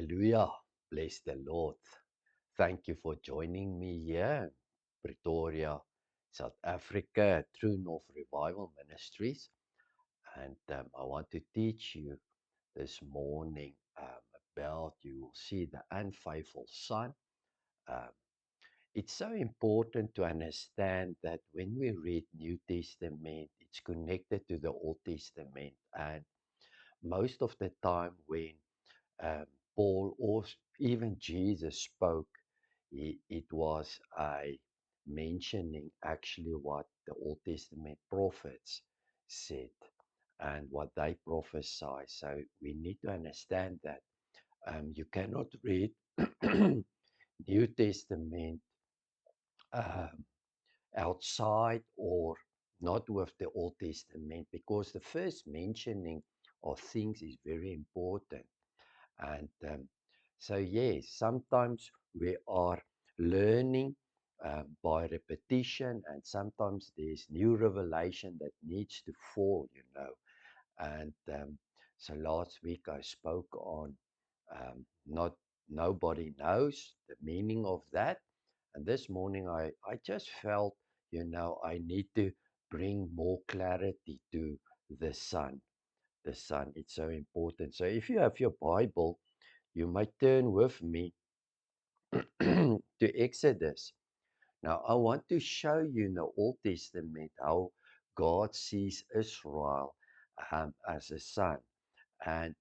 Hallelujah. Bless the Lord. Thank you for joining me here in Pretoria, South Africa, at True North Revival Ministries. And I want to teach you this morning about, you will see the unfaithful son. Um, it's so important to understand that when we read New Testament, it's connected to the Old Testament. And most of the time when um, Paul or even Jesus spoke, it was a mentioning actually what the Old Testament prophets said and what they prophesy. So we need to understand that you cannot read New Testament um, outside or not with the Old Testament because the first mentioning of things is very important. And yes, sometimes we are learning by repetition, and sometimes there's new revelation that needs to fall. And so last week I spoke on not nobody knows the meaning of that. And this morning I just felt, I need to bring more clarity to the sun. The sun, it's so important. So if you have your Bible, you might turn with me to Exodus. Now, I want to show you in the Old Testament how God sees Israel as a son. And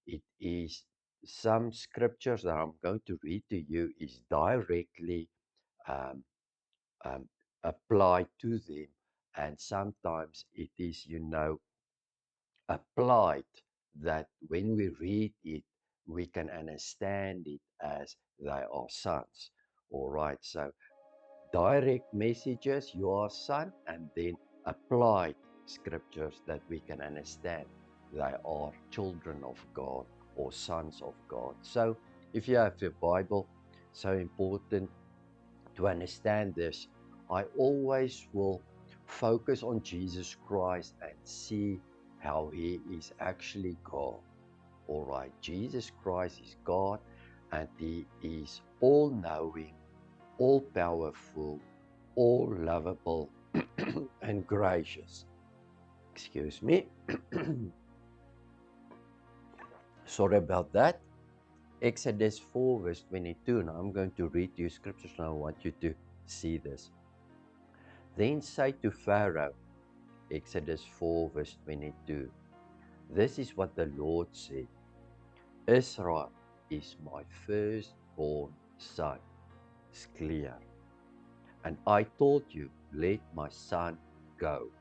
it is some scriptures that I'm going to read to you is directly um, um, applied to them. And sometimes it is, applied that when we read it, we can understand it as they are sons. All right, so direct messages, you are son, and then applied scriptures that we can understand they are children of God or sons of God. So if you have your Bible, so important to understand this. I always will focus on Jesus Christ and see how he is actually God. All right, Jesus Christ is God and he is all knowing, all powerful, all lovable, and gracious. Excuse me. Sorry about that. Exodus 4, verse 22. Now I'm going to read you scriptures and I want you to see this. Then say to Pharaoh, Exodus 4, verse 22, this is what the Lord said: Israel is my firstborn son. It's clear. And I told you, let my son go,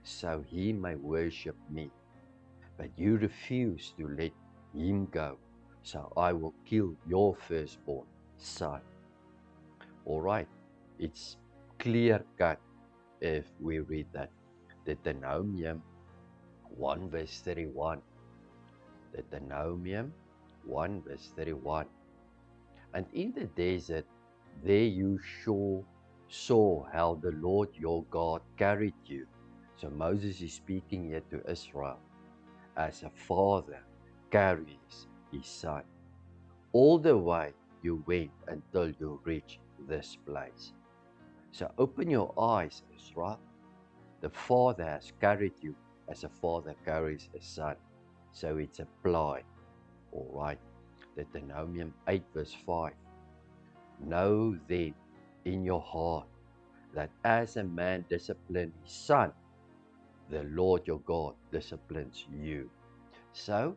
so he may worship me. But you refuse to let him go, so I will kill your firstborn son. All right, it's clear cut if we read that. Deuteronomium 1 verse 31. Deuteronomium 1 verse 31. And in the desert, there you saw how the Lord your God carried you. So Moses is speaking here to Israel as a father carries his son. All the way you went until you reached this place. So open your eyes, Israel. The father has carried you as a father carries a son. So it's applied. All right. Deuteronomium 8 verse 5. Know then in your heart that as a man disciplines his son, the Lord your God disciplines you. So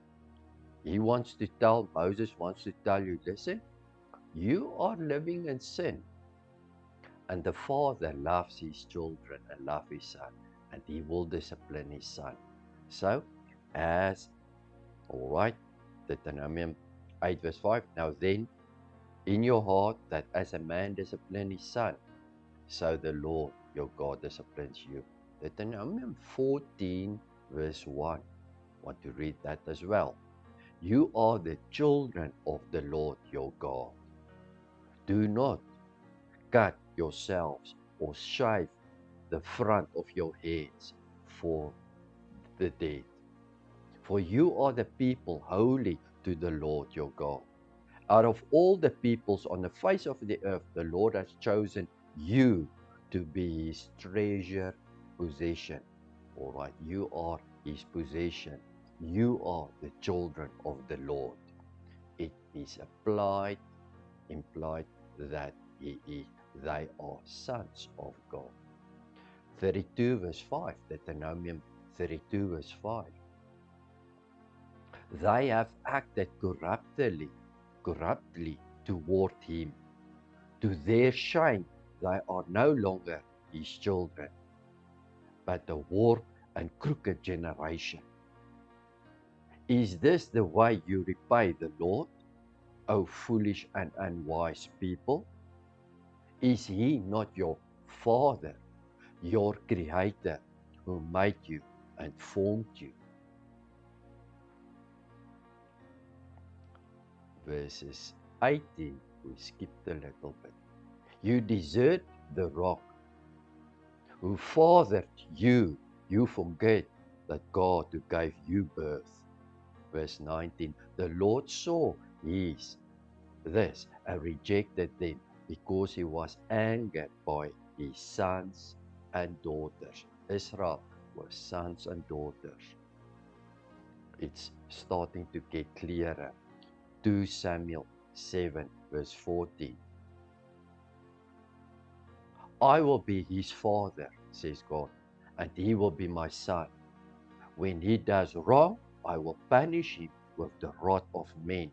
Moses wants to tell you, listen, you are living in sin. And the father loves his children and loves his son, and he will discipline his son. So, all right, Deuteronomium 8 verse 5, now then, in your heart that as a man disciplines his son, so the Lord your God disciplines you. Deuteronomium 14 verse 1, want to read that as well. You are the children of the Lord your God. Do not cut yourselves or shave the front of your heads for the dead. For you are the people holy to the Lord your God. Out of all the peoples on the face of the earth, the Lord has chosen you to be his treasure possession. All right, you are his possession. You are the children of the Lord. It is implied that they are sons of God. 32 verse 5, Deuteronomy 32 verse 5. They have acted corruptly toward him. To their shame, they are no longer his children, but a warped and crooked generation. Is this the way you repay the Lord, O foolish and unwise people? Is he not your Father, your Creator, who made you and formed you? Verses 18, we skipped a little bit. You desert the rock who fathered you. You forget that God who gave you birth. Verse 19, the Lord saw this and rejected them because he was angered by his sons and daughters. Israel was sons and daughters. It's starting to get clearer. 2 Samuel 7 verse 14. I will be his father, says God, and he will be my son. When he does wrong, I will punish him with the rod of men,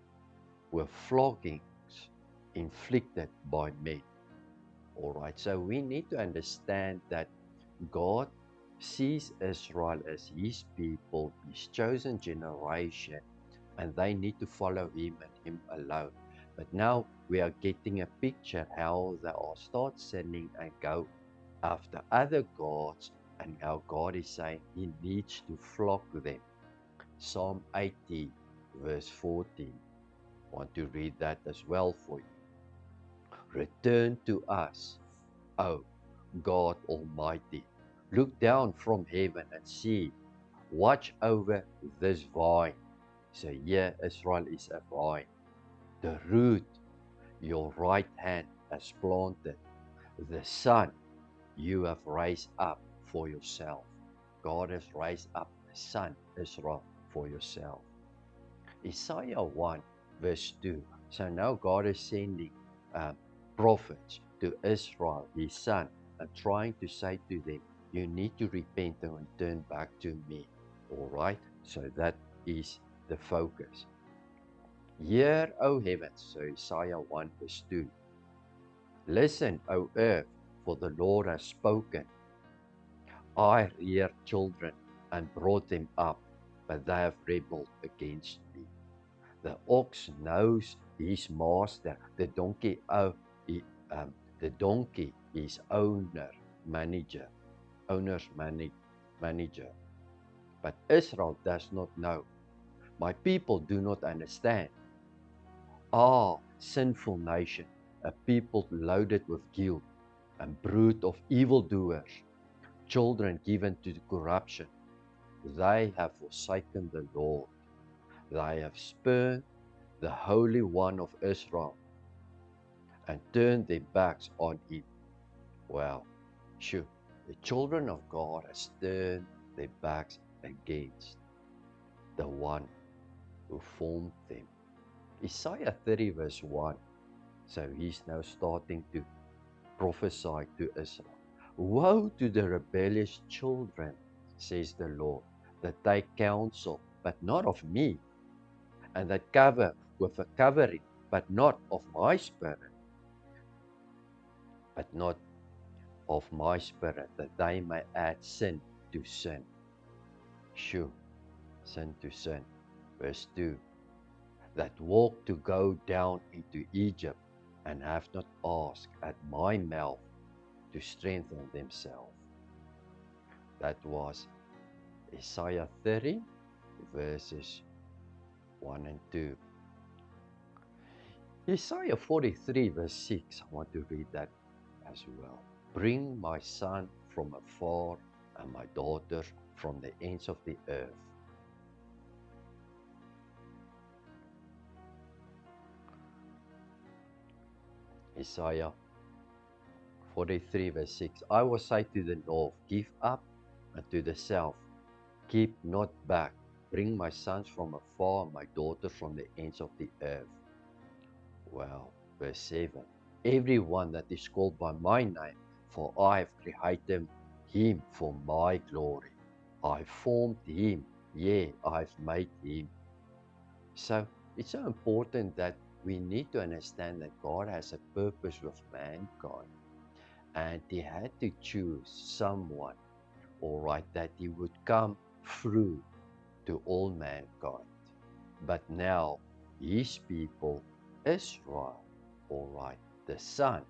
with floggings inflicted by men. All right, so we need to understand that God sees Israel as his people, his chosen generation, and they need to follow him and him alone. But now we are getting a picture how they all start sinning and go after other gods, and how God is saying he needs to flog them. Psalm 80 verse 14. I want to read that as well for you. Return to us, O God Almighty. Look down from heaven and see. Watch over this vine. So here Israel is a vine. The root your right hand has planted. The son you have raised up for yourself. God has raised up a son, Israel, for yourself. Isaiah 1 verse 2. So now God is sending prophets to Israel, his son, and trying to say to them, you need to repent and return back to me. All right? So that is the focus. Hear, O heavens, so Isaiah 1 verse 2. Listen, O earth, for the Lord has spoken. I reared children and brought them up, but they have rebelled against me. The ox knows his master, the donkey is owner's manager. But Israel does not know. My people do not understand. Sinful nation, a people loaded with guilt, and brood of evildoers, children given to corruption. They have forsaken the Lord. They have spurned the Holy One of Israel and turned their backs on him. Well, sure, the children of God has turned their backs against the one who formed them. Isaiah 30 verse 1. So he's now starting to prophesy to Israel. Woe to the rebellious children, says the Lord, that take counsel, but not of me, and that cover with a covering, but not of my spirit, that they may add sin to sin. Sure, sin to sin. Verse 2. That walk to go down into Egypt, and have not asked at my mouth to strengthen themselves. That was Isaiah 30 verses 1 and 2. Isaiah 43 verse 6, I want to read that as well. Bring my son from afar and my daughter from the ends of the earth. Isaiah 43 verse 6. I will say to the north, give up, and to the south, keep not back. Bring my sons from afar, my daughters from the ends of the earth. Wow. Verse 7. Everyone that is called by my name, for I have created him for my glory. I formed him, yea, I've made him. So it's so important that we need to understand that God has a purpose with mankind, and He had to choose someone, all right, that He would come through to all mankind. But now His people, Israel, all right, the son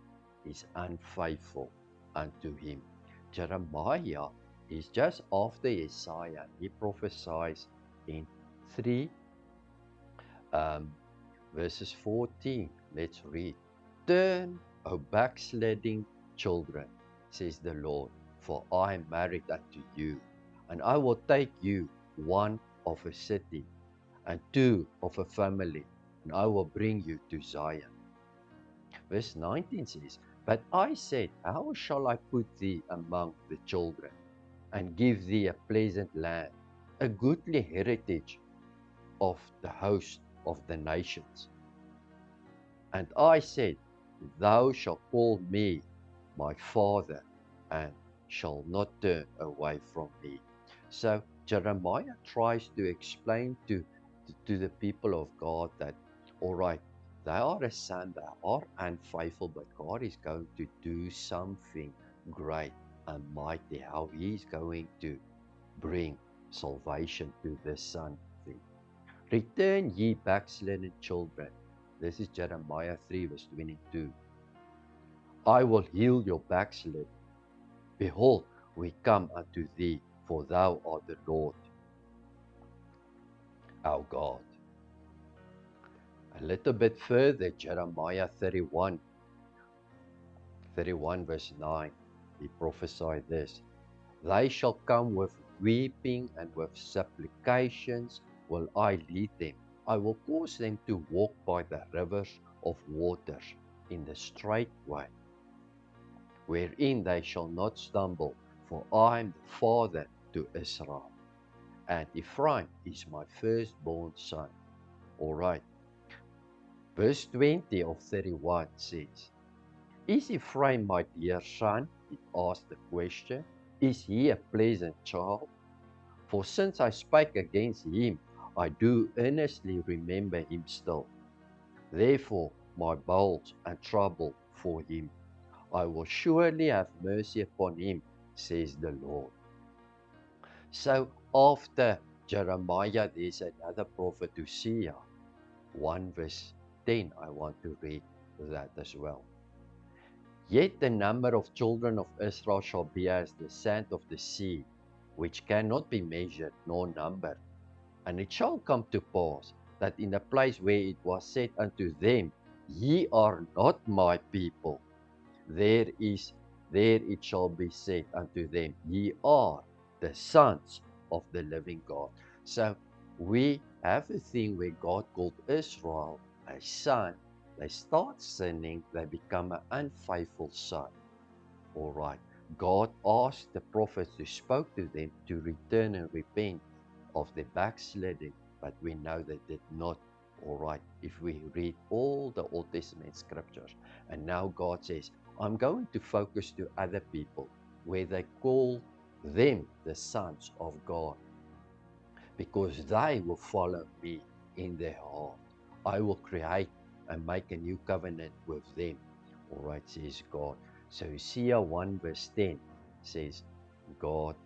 is unfaithful unto Him. Jeremiah is just after Isaiah. He prophesies in 3 verses 14. Let's read. Turn, O backsliding children, says the Lord, for I am married unto you, and I will take you, one of a city, and two of a family, and I will bring you to Zion. Verse 19 says, But I said, how shall I put thee among the children, and give thee a pleasant land, a goodly heritage of the host of the nations? And I said, Thou shalt call me my father, and shall not turn away from me. So Jeremiah tries to explain to the people of God that, all right, they are a son, they are unfaithful, but God is going to do something great and mighty, how He's going to bring salvation to the son. Return ye backslidden children. This is Jeremiah 3 verse 22. I will heal your backslid. Behold, we come unto thee, for thou art the Lord, our God. A little bit further, Jeremiah 31 verse 9. He prophesied this. They shall come with weeping and with supplications will I lead them. I will cause them to walk by the rivers of waters in the straight way, wherein they shall not stumble, for I am the father to Israel, and Ephraim is my firstborn son. All right. Verse 20 of 31 says, Is Ephraim my dear son? It asked the question. Is he a pleasant child? For since I spake against him, I do earnestly remember him still. Therefore, my bowels and trouble for him. I will surely have mercy upon him, says the Lord. So after Jeremiah, there's another prophet, Hosea, 1 verse 10. I want to read that as well. Yet the number of children of Israel shall be as the sand of the sea, which cannot be measured nor numbered. And it shall come to pass that in the place where it was said unto them, Ye are not my people, there it shall be said unto them, Ye are the sons of the living God. So we have a thing where God called Israel a son. They start sinning, they become an unfaithful son. All right. God asked the prophets who spoke to them to return and repent of their backsliding, but we know they did not. All right. If we read all the Old Testament scriptures, and now God says, I'm going to focus to other people where they call them the sons of God, because they will follow me in their heart. I will create and make a new covenant with them. All right, says God. So Hosea 1 verse 10 says, God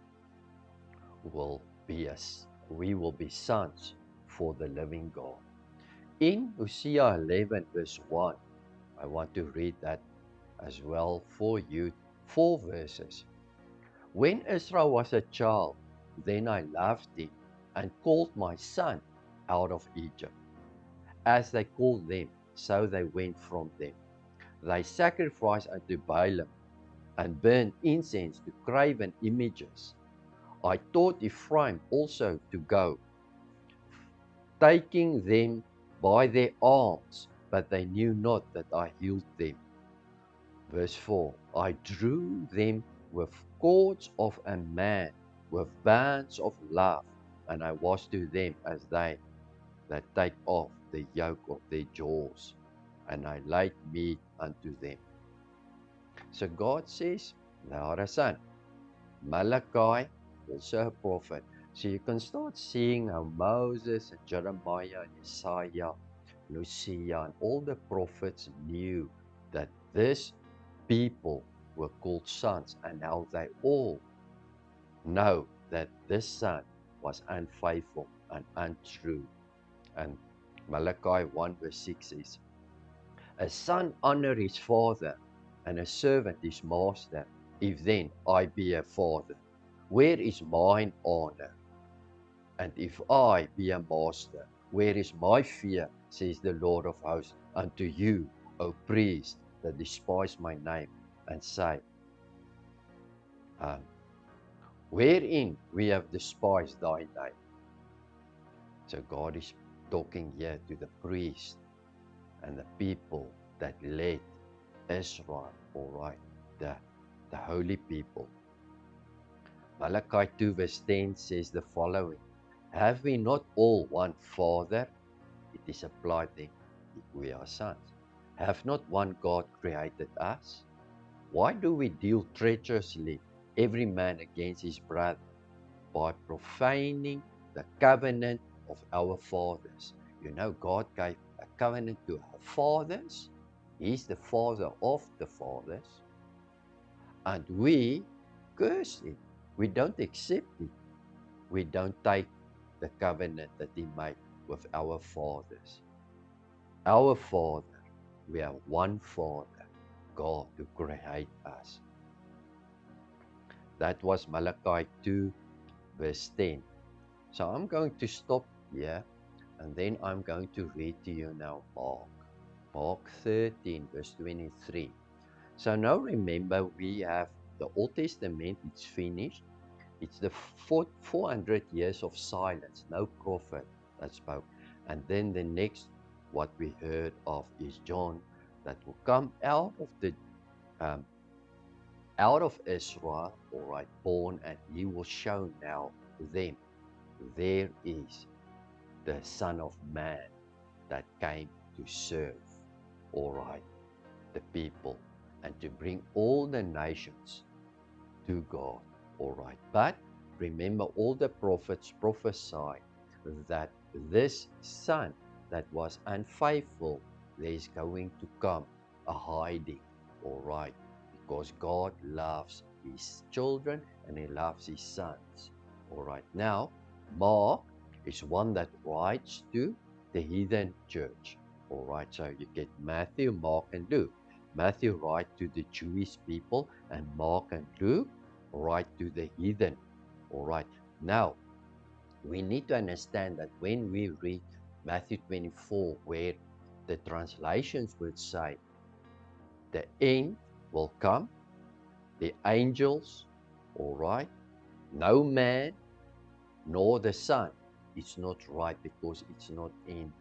will be us. We will be sons for the living God. In Hosea 11 verse 1, I want to read that as well for you. 4 verses. When Israel was a child, then I loved him and called my son out of Egypt. As they called them, so they went from them. They sacrificed unto Baalim and burned incense to graven images. I taught Ephraim also to go, taking them by their arms, but they knew not that I healed them. Verse 4, I drew them with cords of a man, with bands of love, and I was to them as they that take off the yoke of their jaws, and I laid meat unto them. So God says, thou art a son. Malachi, also a prophet. So you can start seeing how Moses and Jeremiah and Isaiah, Hosea, and all the prophets knew that this people were called sons, and how they all know that this son was unfaithful and untrue. And Malachi 1 verse 6 says, a son honor his father, and a servant his master. If then I be a father, where is mine honor? And if I be a master, where is my fear, says the Lord of hosts, unto you, O priest, that despise my name, and say, um, wherein we have despised thy name. So God is talking here to the priest and the people that led Israel, all right, the holy people. Malachi 2 verse 10 says the following, have we not all one Father? It is applied then if we are sons. Have not one God created us? Why do we deal treacherously, every man against his brother, by profaning the covenant of our fathers? You know, God gave a covenant to our fathers. He's the father of the fathers. And we curse it. We don't accept it. We don't take the covenant that he made with our fathers. Our Father, we have one Father, God, who created us. That was Malachi 2 verse 10. So I'm going to stop here, and then I'm going to read to you now Mark 13 verse 23. So now remember, we have the Old Testament, it's finished. It's the 400 years of silence, no prophet that spoke. And then the next, what we heard of is John that will come um, out of Israel, all right, born, and he will show now them there is the Son of Man that came to serve, all right, the people, and to bring all the nations to God, all right. But remember, all the prophets prophesied that this son that was unfaithful, there is going to come a hiding, all right, because God loves his children and he loves his sons, all right. Now, Mark is one that writes to the heathen church, all right. So you get Matthew, Mark, and Luke. Matthew writes to the Jewish people, and Mark and Luke write to the heathen. All right. Now, we need to understand that when we read Matthew 24, where the translations would say, the end will come, the angels, all right, no man nor the Son. It's not right because it's not in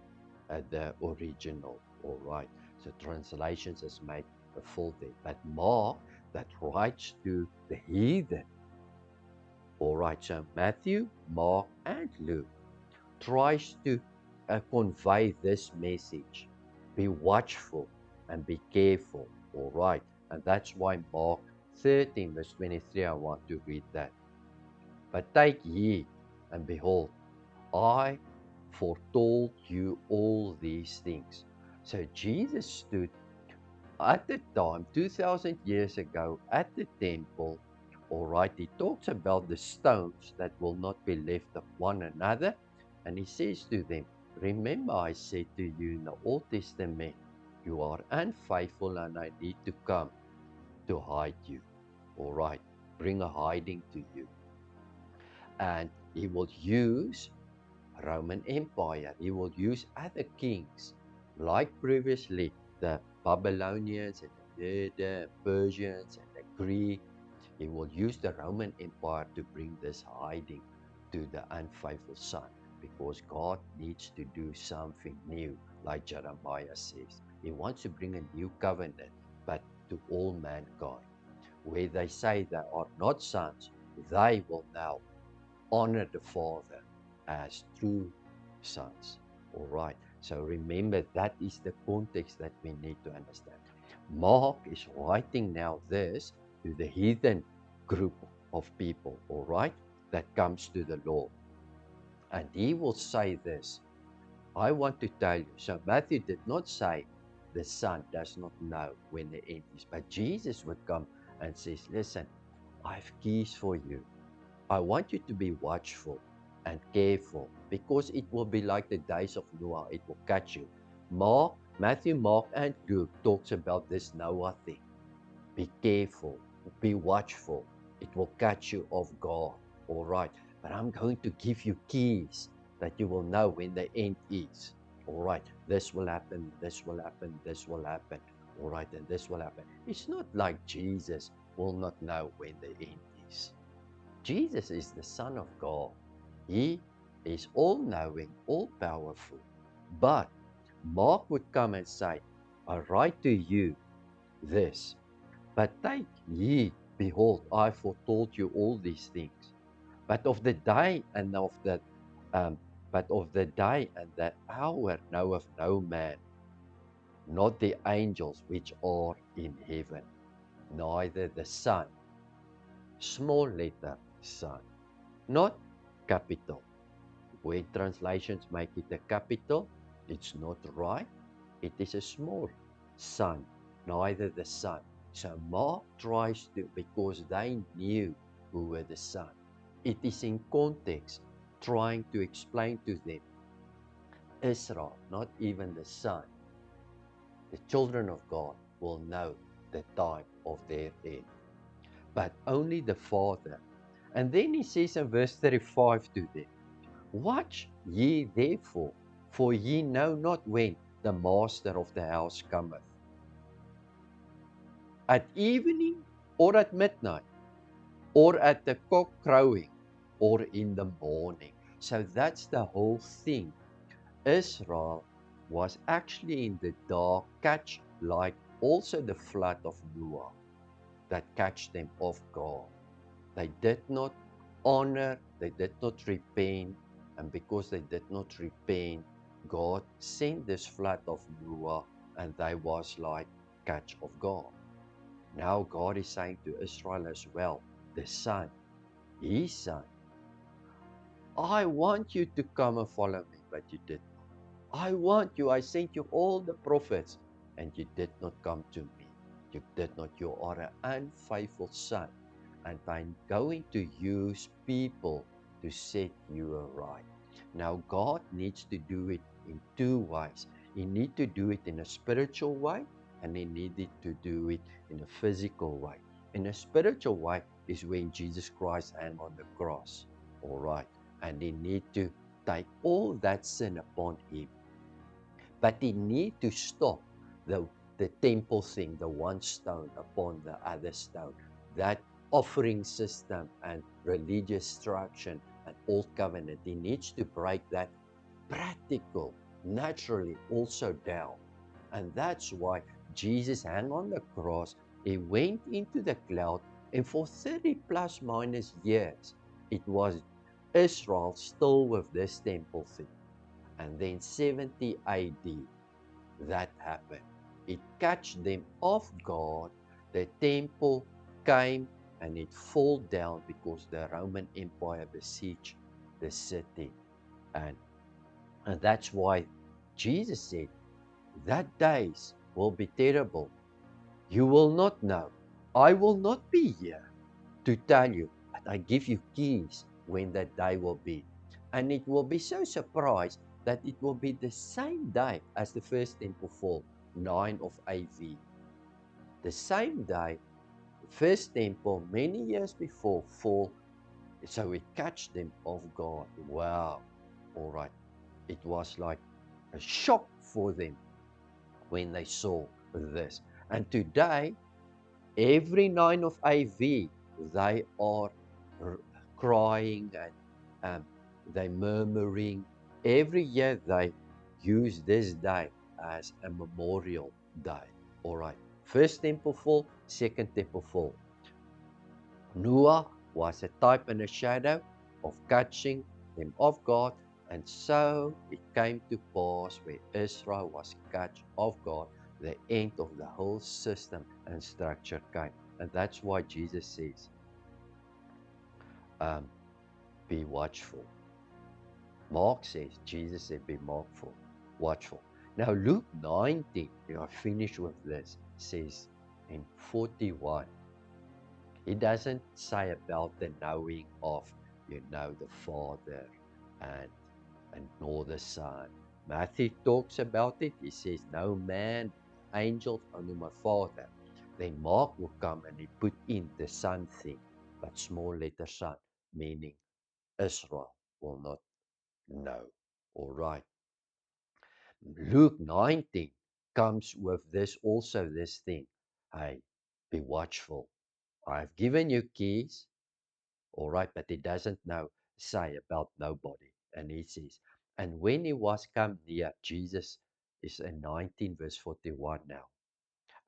the original, all right. So translations has made a fault there. But Mark, that writes to the heathen, all right. So Matthew, Mark, and Luke tries to convey this message. Be watchful and be careful, all right. And that's why Mark 13 verse 23, I want to read that. But take heed, and behold, I foretold you all these things. So Jesus stood at the time, 2000 years ago, at the temple. All right, he talks about the stones that will not be left of one another. And he says to them, remember, I said to you in the Old Testament, you are unfaithful and I need to come to hide you. All right, bring a hiding to you. And he will use Roman Empire. He will use other kings, like previously the Babylonians and the Medes, Persians and the Greek. He will use the Roman Empire to bring this hiding to the unfaithful son, because God needs to do something new, like Jeremiah says. He wants to bring a new covenant, but to all mankind. Where they say they are not sons, they will now honor the Father as true sons. All right. So remember, that is the context that we need to understand. Mark is writing now this to the heathen group of people, all right, that comes to the Lord. And he will say this. I want to tell you. So Matthew did not say the Son does not know when the end is, but Jesus would come and says, listen, I have keys for you. I want you to be watchful and careful because it will be like the days of Noah. It will catch you. Matthew, Mark, and Luke talks about this Noah thing. Be careful, be watchful. It will catch you off guard. All right. But I'm going to give you keys that you will know when the end is. All right. This will happen, this will happen, this will happen. All right. And this will happen. It's not like Jesus will not know when the end is. Jesus is the Son of God. He is all knowing, all powerful. But Mark would come and say, I write to you this, but take heed, behold, I foretold you all these things. But of the day and of the um, but of the day and the hour knoweth no man, not the angels which are in heaven, neither the Son, small letter Son, not capital. When translations make it a capital, it's not right. It is a small Son, neither the Son. So Mark tries to, because they knew who were the Son. It is in context, trying to explain to them, Israel, not even the Son, the children of God will know the time of their end, but only the Father. And then he says in verse 35 to them, watch ye therefore, for ye know not when the master of the house cometh, at evening, or at midnight, or at the cock crowing, or in the morning. So that's the whole thing. Israel was actually in the dark catch, like also the flood of Noah that catch them off guard. They did not honor, they did not repent, and because they did not repent, God sent this flood of Noah, and they was like catch of God. Now God is saying to Israel as well, the Son, His Son, I want you to come and follow me, but you did not. I want you, I sent you all the prophets, and you did not come to me. You did not. You are an unfaithful son, and I'm going to use people to set you aright. Now, God needs to do it in two ways. He needs to do it in a spiritual way, and He needed to do it in a physical way. In a spiritual way is when Jesus Christ hung on the cross, all right, and He need to take all that sin upon Him. But He need to stop the temple thing, the one stone upon the other stone, that offering system and religious structure and old covenant. He needs to break that practical, naturally also down. And that's why Jesus hung on the cross. He went into the cloud, and for 30 plus minus years, it was Israel still with this temple thing. And then 70 AD, that happened. It catch them off guard. The temple came and it fall down because the Roman Empire besieged the city. And, and that's why Jesus said, that days will be terrible. You will not know. I will not be here to tell you, but I give you keys when that day will be. And it will be so surprised that it will be the same day as the first temple fall, 9 of AV. The same day, the first temple, many years before, fall. So it catch them off guard. Wow. All right. It was like a shock for them when they saw this. And today, every 9 of AV, they are crying and they murmuring. Every year they use this day as a memorial day. All right. First temple fall, second temple fall. Noah was a type and a shadow of catching them off guard, and so it came to pass where Israel was catch off guard, the end of the whole system and structure came. And that's why Jesus says, um, be watchful. Mark says, Jesus said, be watchful. Now, Luke 19, I finish with this, says in 41, he doesn't say about the knowing of, the Father and, nor the Son. Matthew talks about it. He says, no man, angels, only my Father. Then Mark will come and he put in the Son thing, but small letter Son, meaning Israel will not know. All right. Luke 19 comes with this also, this thing. Hey, be watchful. I've given you keys, all right, but he doesn't know say about nobody. And he says, and when he was come near, Jesus is in 19 verse 41 now.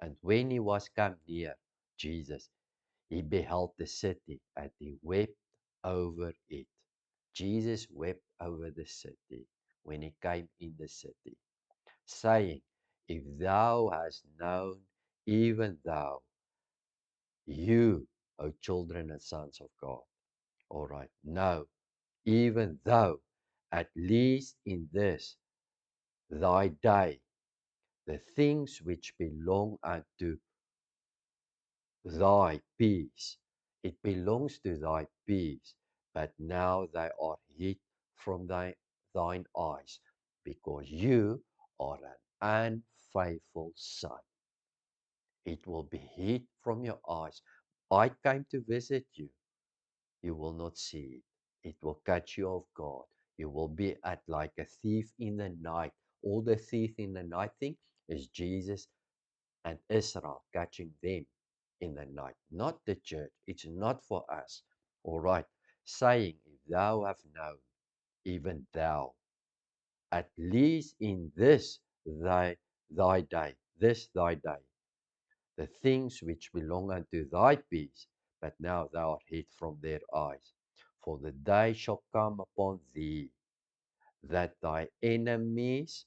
And when he was come near Jesus, he beheld the city and he wept over it. Jesus wept over the city when he came in the city, saying, if thou hast known, even thou, you, O children and sons of God. All right, know, even though, at least in this thy day, the things which belong unto thy peace, it belongs to thy peace, but now they are hid from thine eyes, because you are an unfaithful son. It will be hid from your eyes. I came to visit you. You will not see it. It will catch you off guard. You will be at like a thief in the night. All the thief in the night thing is Jesus and Israel catching them in the night, not the church. It's not for us. All right. Saying, if thou have known, even thou, at least in this thy day, this thy day, the things which belong unto thy peace, but now thou art hid from their eyes. For the day shall come upon thee that thy enemies,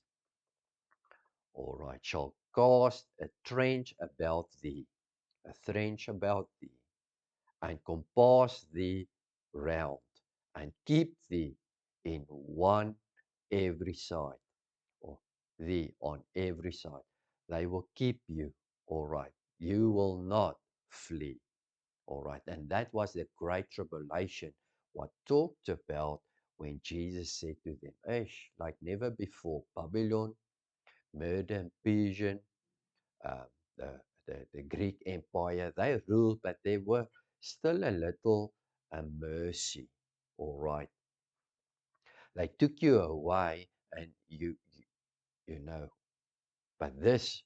all right, shall cast a trench about thee, a trench about thee, and compass thee round, and keep thee in one every side, or thee on every side. They will keep you, all right. You will not flee. All right. And that was the great tribulation, what talked about when Jesus said to them, Ish, like never before, Babylon, murder and Persian, uh, the, the Greek Empire, they ruled, but there were still a little mercy. All right. They took you away and you know, but this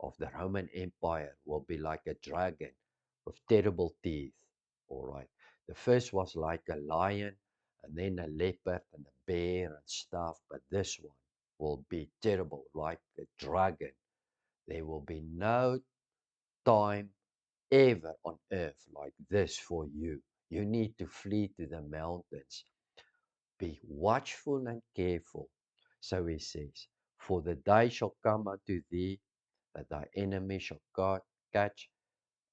of the Roman Empire will be like a dragon with terrible teeth. All right. The first was like a lion, and then a leopard and a bear and stuff. But this one will be terrible, like a dragon. There will be no time ever on earth like this for you. You need to flee to the mountains. Be watchful and careful. So he says, for the day shall come unto thee that thy enemy shall catch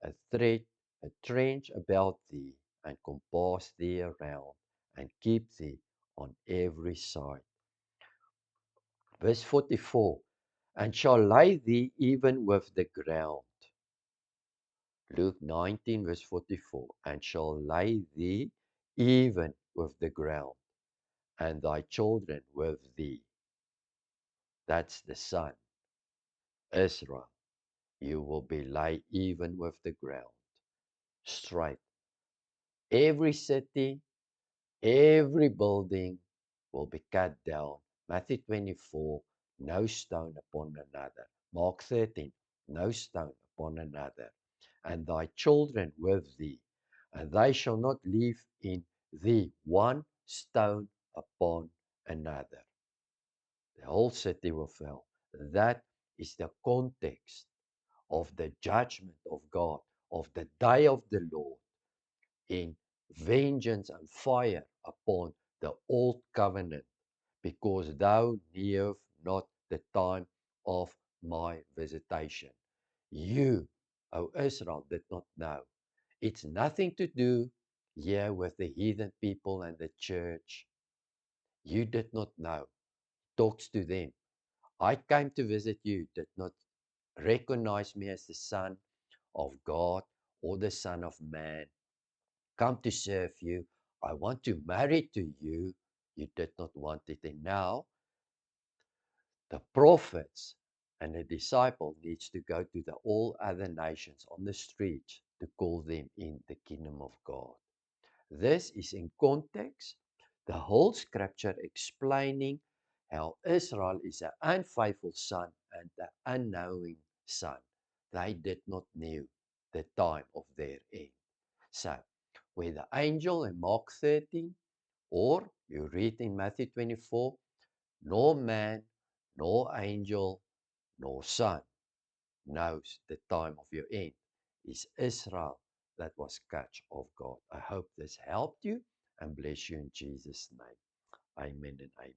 a thread, a trench about thee, and compass thee around, and keep thee on every side. Verse 44, and shall lay thee even with the ground. Luke 19, verse 44, and shall lay thee even with the ground, and thy children with thee. That's the son, Israel. You will be laid even with the ground, straight. Every city, every building will be cut down. Matthew 24, no stone upon another. Mark 13, no stone upon another. And thy children with thee, and they shall not leave in thee one stone upon another. The whole city will fall. That is the context of the judgment of God, of the day of the Lord, in vengeance and fire upon the old covenant, because thou knewest not the time of my visitation. You, O Israel, did not know. It's nothing to do here with the heathen people and the church. You did not know. Talks to them. I came to visit you, did not recognize me as the Son of God or the Son of Man. Come to serve you. I want to marry to you. You did not want it. And now the prophets and the disciple needs to go to the all other nations on the streets to call them in the kingdom of God. This is in context, the whole scripture explaining how Israel is an unfaithful son and an unknowing son. They did not know the time of their end. So, where the angel in Mark 13, or you read in Matthew 24, no man, no angel, no son knows the time of your end. It's Israel that was catch of God. I hope this helped you and bless you in Jesus' name. Amen and amen.